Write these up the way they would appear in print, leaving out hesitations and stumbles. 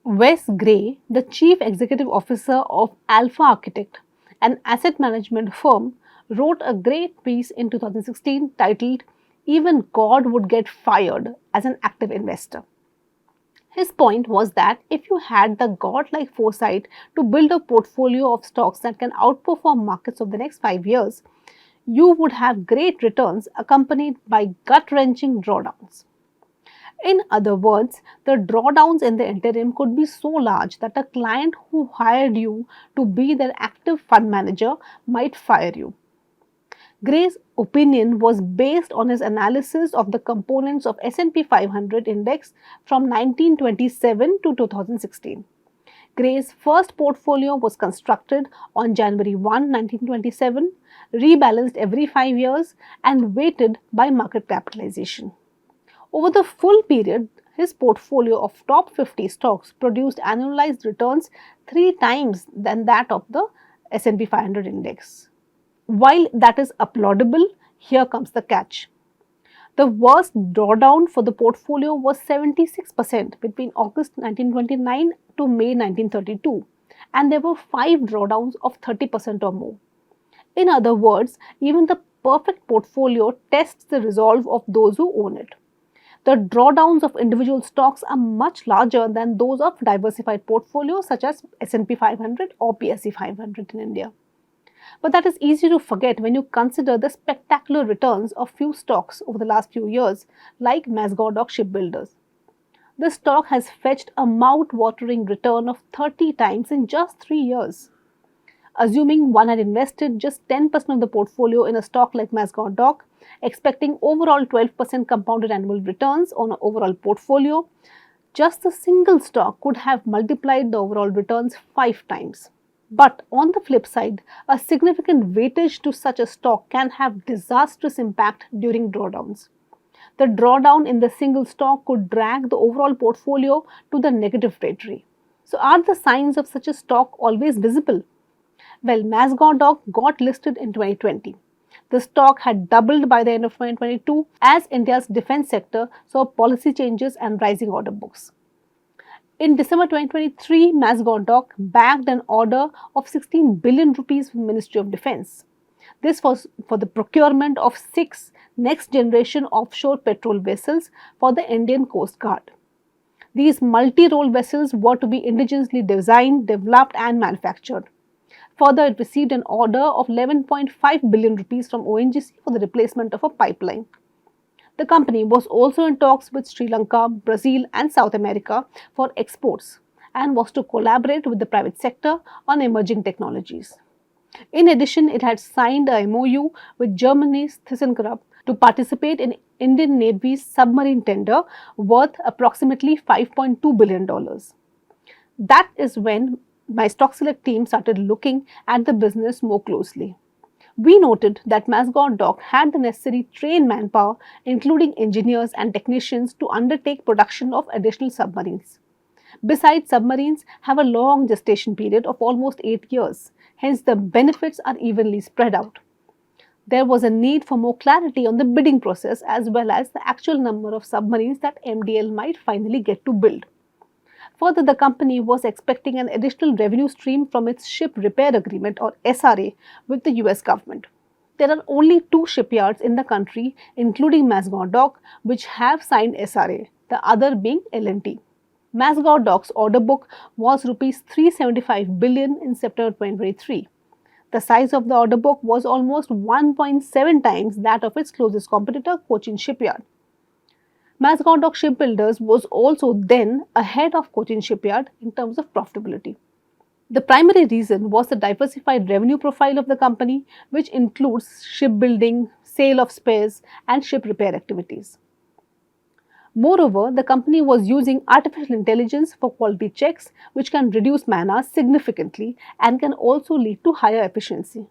Wes Gray, the chief executive officer of Alpha Architect, an asset management firm, wrote a great piece in 2016 titled "Even God Would Get Fired as an Active Investor." His point was that if you had the godlike foresight to build a portfolio of stocks that can outperform markets over the next 5 years, you would have great returns accompanied by gut wrenching drawdowns. In other words, the drawdowns in the interim could be so large that a client who hired you to be their active fund manager might fire you. Gray's opinion was based on his analysis of the components of S&P 500 index from 1927 to 2016. Gray's first portfolio was constructed on January 1, 1927, rebalanced every 5 years and weighted by market capitalization. Over the full period, his portfolio of top 50 stocks produced annualized returns 3 times than that of the S&P 500 index. While that is applaudable, here comes the catch. The worst drawdown for the portfolio was 76% between August 1929 to May 1932, and there were 5 drawdowns of 30% or more. In other words, even the perfect portfolio tests the resolve of those who own it. The drawdowns of individual stocks are much larger than those of diversified portfolios such as S&P 500 or PSE 500 in India. But that is easy to forget when you consider the spectacular returns of few stocks over the last few years, like Mazagon Dock shipbuilders. The stock has fetched a mouth-watering return of 30 times in just 3 years. Assuming one had invested just 10% of the portfolio in a stock like Mazagon Dock, expecting overall 12% compounded annual returns on an overall portfolio, just the single stock could have multiplied the overall returns 5 times. But on the flip side, a significant weightage to such a stock can have disastrous impact during drawdowns. The drawdown in the single stock could drag the overall portfolio to the negative territory. So are the signs of such a stock always visible? Well, Mazagon Dock got listed in 2020. The stock had doubled by the end of 2022 as India's defense sector saw policy changes and rising order books. In December 2023, Mazagon Dock bagged an order of 16 billion rupees from the Ministry of Defence. This was for the procurement of 6 next-generation offshore patrol vessels for the Indian Coast Guard. These multi-role vessels were to be indigenously designed, developed and manufactured. Further, it received an order of 11.5 billion rupees from ONGC for the replacement of a pipeline. The company was also in talks with Sri Lanka, Brazil and South America for exports and was to collaborate with the private sector on emerging technologies. In addition, it had signed a MOU with Germany's ThyssenKrupp to participate in Indian Navy's submarine tender worth approximately $5.2 billion. That is when my stock select team started looking at the business more closely. We noted that Mazagon Dock had the necessary trained manpower, including engineers and technicians, to undertake production of additional submarines. Besides, submarines have a long gestation period of almost 8 years, hence the benefits are evenly spread out. There was a need for more clarity on the bidding process as well as the actual number of submarines that MDL might finally get to build. Further, the company was expecting an additional revenue stream from its ship repair agreement or SRA with the US government. There are only 2 shipyards in the country, including Mazagon Dock, which have signed SRA, the other being L&T. Mazagon Dock's order book was Rs 375 billion in September 2023. The size of the order book was almost 1.7 times that of its closest competitor, Cochin Shipyard. Mazagon Dock Shipbuilders was also then ahead of Cochin Shipyard in terms of profitability. The primary reason was the diversified revenue profile of the company, which includes shipbuilding, sale of spares, and ship repair activities. Moreover, the company was using artificial intelligence for quality checks, which can reduce man-hours significantly and can also lead to higher efficiency.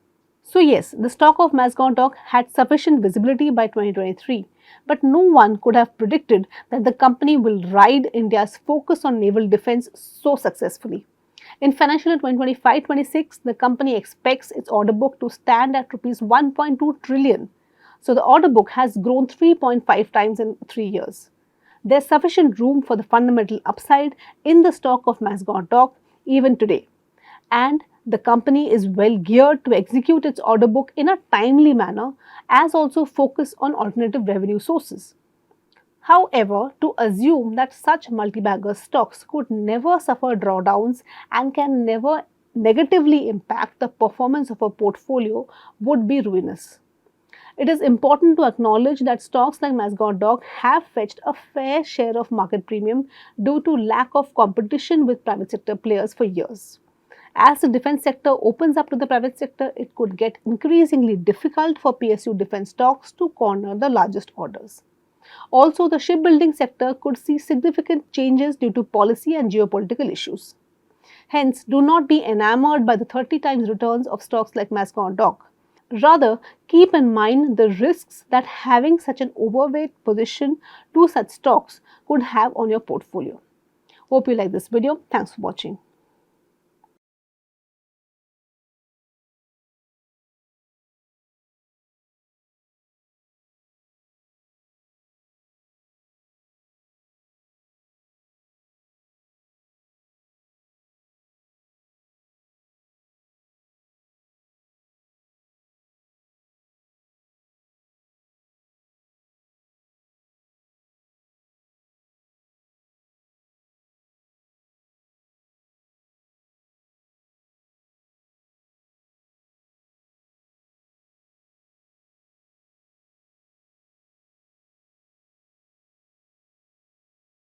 So yes, the stock of Mazagon Dock had sufficient visibility by 2023, but no one could have predicted that the company will ride India's focus on naval defense so successfully. In financial year 2025-26, the company expects its order book to stand at Rs 1.2 trillion. So the order book has grown 3.5 times in 3 years. There's sufficient room for the fundamental upside in the stock of Mazagon Dock even today, and the company is well geared to execute its order book in a timely manner, as also focus on alternative revenue sources. However, to assume that such multibagger stocks could never suffer drawdowns and can never negatively impact the performance of a portfolio would be ruinous. It is important to acknowledge that stocks like Mazagon Dock have fetched a fair share of market premium due to lack of competition with private sector players for years. As the defense sector opens up to the private sector, it could get increasingly difficult for PSU defense stocks to corner the largest orders. Also, the shipbuilding sector could see significant changes due to policy and geopolitical issues. Hence, do not be enamored by the 30 times returns of stocks like Mazagon Dock. Rather, keep in mind the risks that having such an overweight position to such stocks could have on your portfolio. Hope you like this video. Thanks for watching.